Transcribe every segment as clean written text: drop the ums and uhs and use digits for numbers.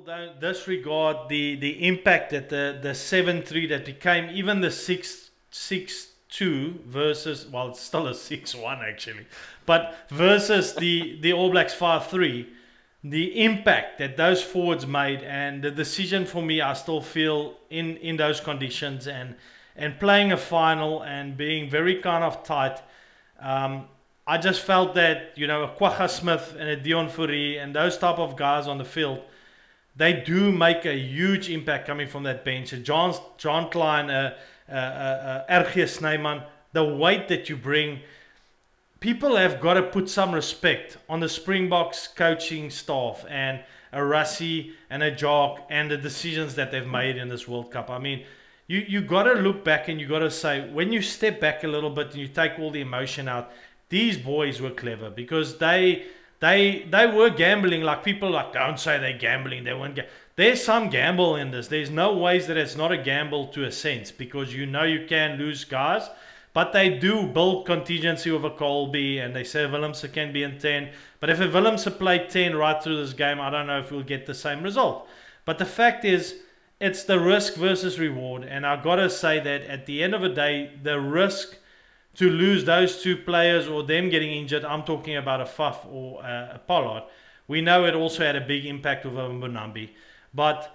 don't disregard the impact that the 7-3 that became, even the 6-2 versus, well, it's still a 6-1 actually, but versus the All Blacks 5-3, the impact that those forwards made, and the decision for me, I still feel in those conditions, and playing a final and being very kind of tight. I just felt that, you know, a Kwagga Smith and a Dion Fourie and those type of guys on the field, they do make a huge impact coming from that bench. John Klein, RG Snyman, the weight that you bring, people have got to put some respect on the Springboks coaching staff and a Rassie and a Jacques and the decisions that they've made in this World Cup. I mean, you got to look back and you got to say, when you step back a little bit and you take all the emotion out, these boys were clever, because they were gambling. Like, people like, don't say they're gambling, they weren't. There's some gamble in this. There's no ways that it's not a gamble to a sense, because you know you can lose guys, but they do build contingency with a Colby, and they say Willemse can be in 10. But if a Willemse played 10 right through this game, I don't know if we'll get the same result. But the fact is, it's the risk versus reward, and I gotta say that at the end of the day, the risk to lose those two players or them getting injured, I'm talking about a Faf or a Pollard. We know it also had a big impact with Mbonambi. But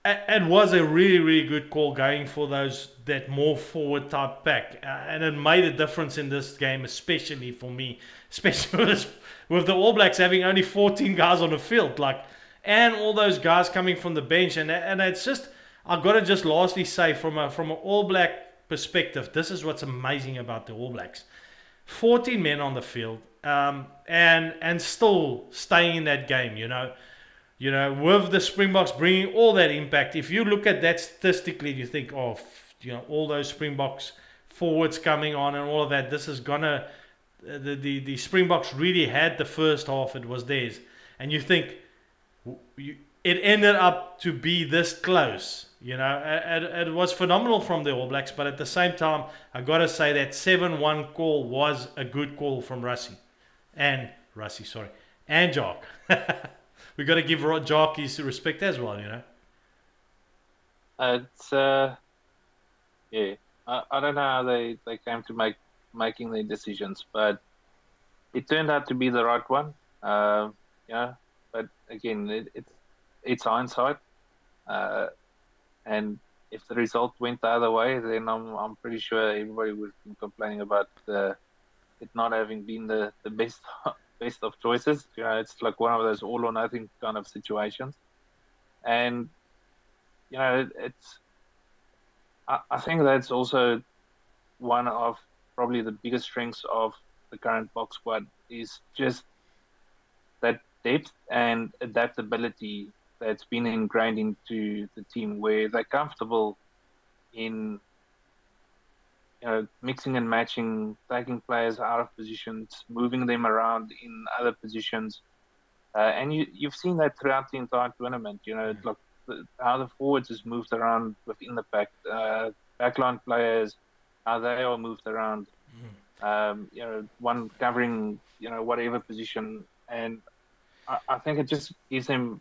it was a really, really good call going for that more forward type pack. And it made a difference in this game, especially for me. Especially with the All Blacks having only 14 guys on the field. And all those guys coming from the bench. And it's just, I've got to just lastly say, from an All Black perspective, this is what's amazing about the All Blacks. 14 men on the field, and still staying in that game, you know, with the Springboks bringing all that impact. If you look at that statistically, you think, oh, you know, all those Springboks forwards coming on and all of that, this is gonna, the Springboks really had the first half, it was theirs. And you think, it ended up to be this close. You know, it was phenomenal from the All Blacks, but at the same time, I got to say that 7-1 call was a good call from Rassie and Jacques. We got to give Jacques his respect as well, you know. It's yeah, I don't know how they came to making their decisions, but it turned out to be the right one. Yeah, but again, it's hindsight. And if the result went the other way, then I'm pretty sure everybody would be complaining about it not having been the best of choices. You know, it's like one of those all or nothing kind of situations. And you know, I think that's also one of probably the biggest strengths of the current box squad, is just that depth and adaptability that's been ingrained into the team, where they're comfortable in, you know, mixing and matching, taking players out of positions, moving them around in other positions, and you've seen that throughout the entire tournament. You know, like how the forwards is moved around within the pack, backline players, how they are moved around. You know, one covering, you know, whatever position, and I think it just gives them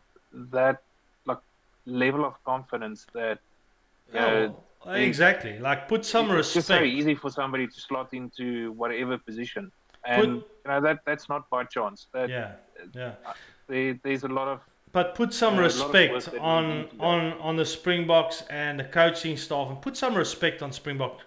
that like level of confidence that exactly, like, put some respect. It's just so easy for somebody to slot into whatever position, and you know that's not by chance. There's a lot of, but put some respect on the Springboks and the coaching staff, and put some respect on Springbok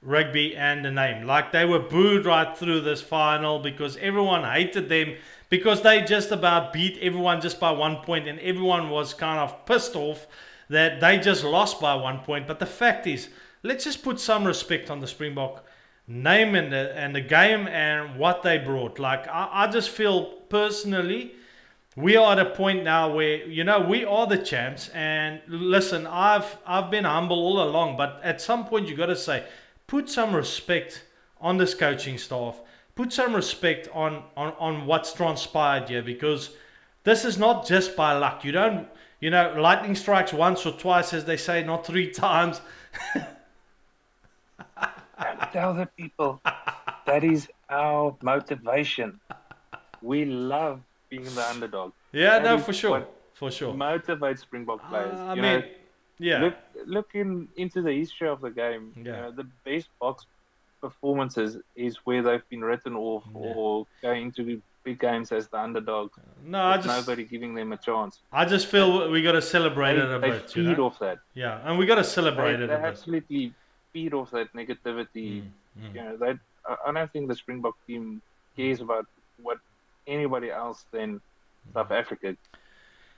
rugby and the name. Like, they were booed right through this final because everyone hated them, because they just about beat everyone just by 1 point, and everyone was kind of pissed off that they just lost by 1 point. But the fact is, let's just put some respect on the Springbok name and the game and what they brought. Like, I just feel personally, we are at a point now where, you know, we are the champs. And listen, I've been humble all along, but at some point you got to say, put some respect on this coaching staff. Put some respect on what's transpired here, because this is not just by luck. You don't, you know, lightning strikes once or twice, as they say, not 3 times. Tell the people that is our motivation. We love being the underdog. Yeah, no, for sure. for sure. motivate Springbok players. I mean, yeah, Look into the history of the game. yeah, The best box performances is where they've been written off yeah. or going into big games as the underdogs No, with nobody giving them a chance. I just Uh, feel we got to celebrate it a they bit, you feed know. off that. Yeah, and we got to celebrate it They a bit. absolutely feed off that negativity. They I don't think the Springbok team cares about what anybody else than South Africa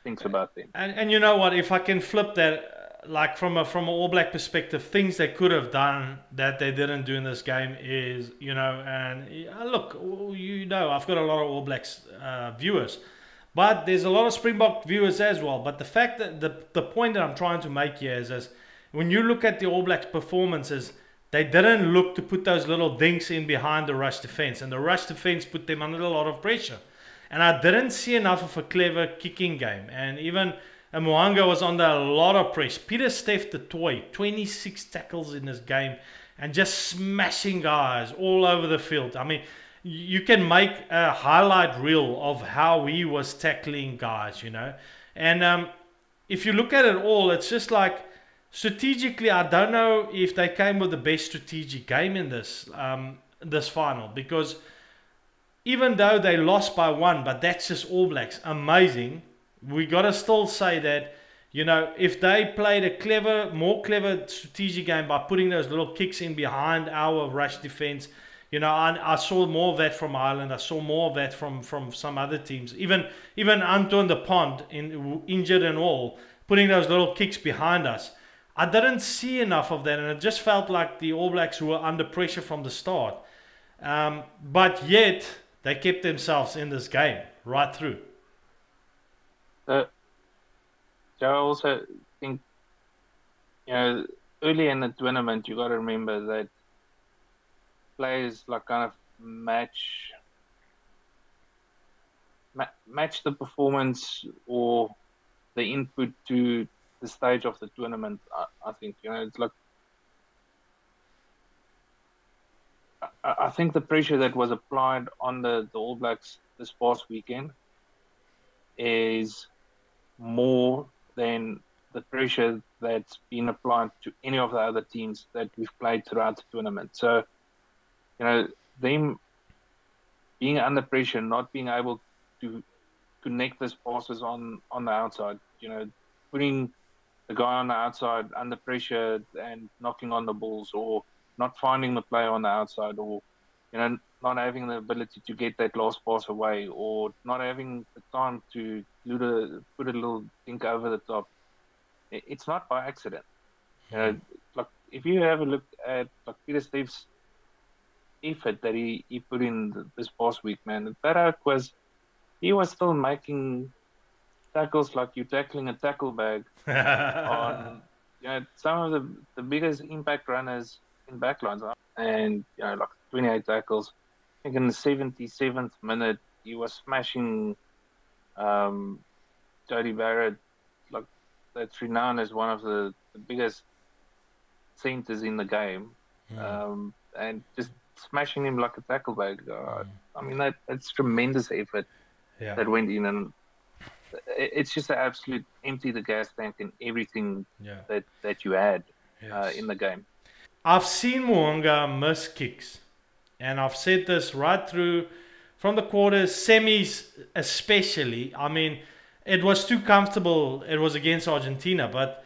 thinks about them. And you know what? If I can flip that, like from a All Black perspective, things they could have done that they didn't do in this game is, you know, and look, you know, I've got a lot of All Blacks viewers, but there's a lot of Springbok viewers as well. But the fact that the point that I'm trying to make here is when you look at the All Blacks performances, they didn't look to put those little dinks in behind the rush defense, and the rush defense put them under a lot of pressure. And I didn't see enough of a clever kicking game. And even Moanga was under a lot of pressure. Peter Steph the toy, 26 tackles in this game and just smashing guys all over the field. I mean, you can make a highlight reel of how he was tackling guys, you know. And if you look at it all, it's just like strategically, I don't know if they came with the best strategic game in this this final, because even though they lost by 1, but that's just All Blacks, amazing. We got to still say that, you know, if they played a more clever strategic game by putting those little kicks in behind our rush defense, you know, I saw more of that from Ireland. I saw more of that from some other teams. Even Antoine de Pont, injured and all, putting those little kicks behind us. I didn't see enough of that, and it just felt like the All Blacks were under pressure from the start. But yet they kept themselves in this game right through. So I also think, you know, early in the tournament, you got to remember that players like kind of match the performance or the input to the stage of the tournament. I think, you know, it's like I think the pressure that was applied on the All Blacks this past weekend is more than the pressure that's been applied to any of the other teams that we've played throughout the tournament. So, you know, them being under pressure, not being able to connect those passes on the outside, you know, putting the guy on the outside under pressure and knocking on the balls, or not finding the player on the outside, or, you know, not having the ability to get that last pass away, or not having the time to put a little think over the top. It's not by accident. You know, like if you have a look at like Peter Steve's effort that he put in this past week, man, he was still making tackles like you're tackling a tackle bag on, you know, some of the biggest impact runners in backlines, and, you know, like 28 tackles. I think in the 77th minute he was smashing Jody Barrett, like, that's renowned as one of the biggest centers in the game, and just smashing him like a tackle bag. I mean, that's tremendous effort that went in, and it's just an absolute empty the gas tank in everything that you had in the game. I've seen Moanga miss kicks, and I've said this right through from the quarters, semis especially. I mean, it was too comfortable. It was against Argentina, but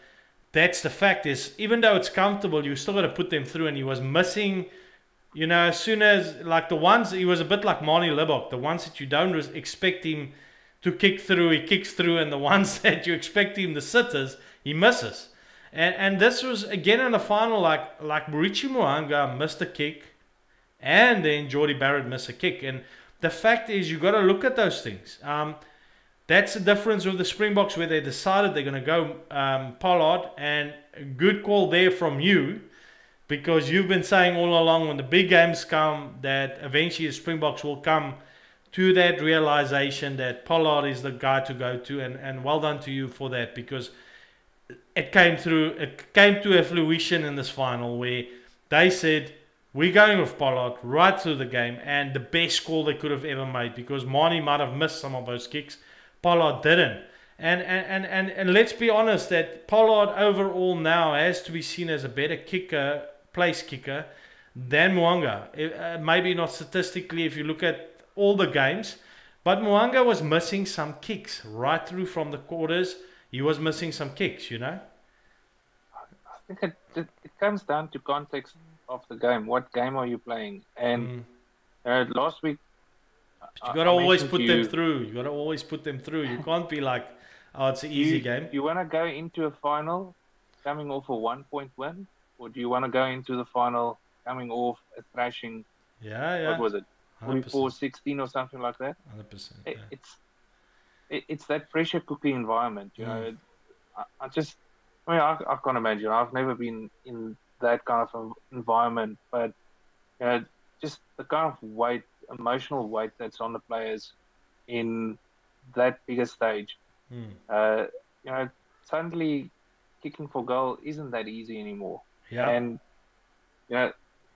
that's the fact is, even though it's comfortable, you still got to put them through, and he was missing, you know, as soon as, like the ones, he was a bit like Marnie Libok, the ones that you don't expect him to kick through, he kicks through, and the ones that you expect him, the sitters, he misses. And this was again in the final, like Richie Moanga missed a kick, and then Jody Barrett missed a kick. And the fact is, you got to look at those things. That's the difference with the Springboks, where they decided they're going to go Pollard, and a good call there from you, because you've been saying all along when the big games come that eventually the Springboks will come to that realization that Pollard is the guy to go to, and well done to you for that, because it came to a fruition in this final where they said, we're going with Pollard right through the game, and the best call they could have ever made, because Marnie might have missed some of those kicks, Pollard didn't. And let's be honest that Pollard overall now has to be seen as a better kicker, place kicker, than Mo'unga. Maybe not statistically if you look at all the games, but Mo'unga was missing some kicks right through from the quarters. He was missing some kicks, you know. I think it comes down to context of the game. What game are you playing? And last week, but you got to always put them through. You got to always put them through. You can't be like, oh, it's an easy game. You want to go into a final coming off a 1-point win, or do you want to go into the final coming off a thrashing? Yeah. What was it? 44-16 or something like that. 100%. It's that pressure cooking environment. You know, I can't imagine. I've never been in that kind of environment, but you know, just the kind of weight, emotional weight that's on the players in that bigger stage. You know, suddenly kicking for goal isn't that easy anymore. Yeah. And you know,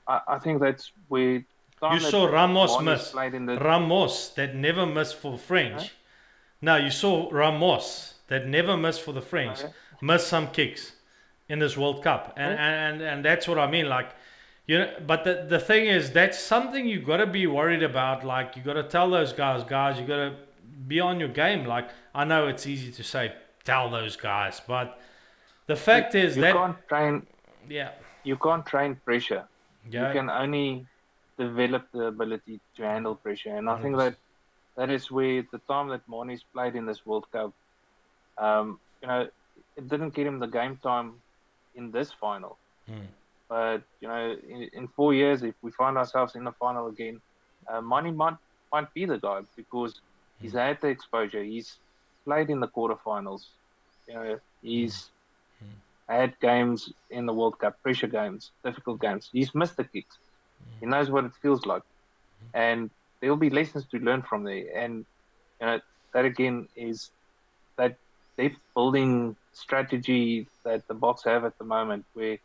I think that's where you saw Ramos miss. Ramos that never missed for French. Huh? No, you saw Ramos that never missed for the French. Missed some kicks in this World Cup. And that's what I mean. Like, you know, but the thing is, that's something you got to be worried about. Like, you got to tell those guys, you got to be on your game. Like, I know it's easy to say, tell those guys, but the fact is that you can't train pressure. Yeah. You can only develop the ability to handle pressure. And I 100%. think that is where the time that Moni's played in this World Cup, you know, it didn't get him the game time in this final. But, you know, in 4 years, if we find ourselves in the final again, Moni might be the guy because he's had the exposure. He's played in the quarterfinals. You know, he's had games in the World Cup, pressure games, difficult games. He's missed the kicks. He knows what it feels like. And there'll be lessons to learn from there. And, you know, that again is that depth building strategy that the Boks have at the moment where,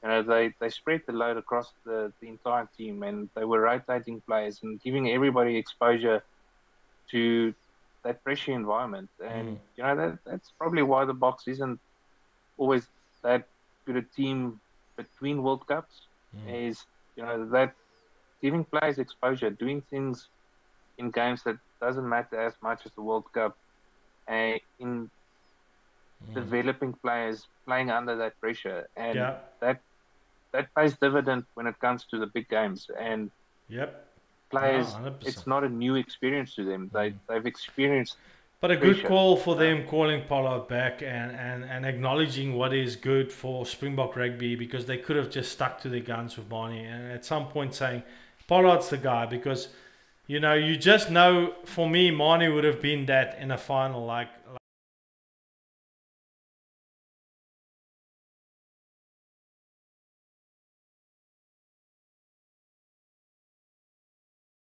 you know, they spread the load across the entire team and they were rotating players and giving everybody exposure to that pressure environment. And, you know, that's probably why the Boks isn't always that good a team between World Cups is, you know, that giving players exposure, doing things in games that doesn't matter as much as the World Cup, and in developing players playing under that pressure. And that pays dividend when it comes to the big games. And players, it's not a new experience to them. They've experienced. But a good call for them calling Pollard back and acknowledging what is good for Springbok rugby, because they could have just stuck to their guns with Moni and at some point saying Pollard's the guy, because you know, you just know, for me, Moni would have been that in a final. Like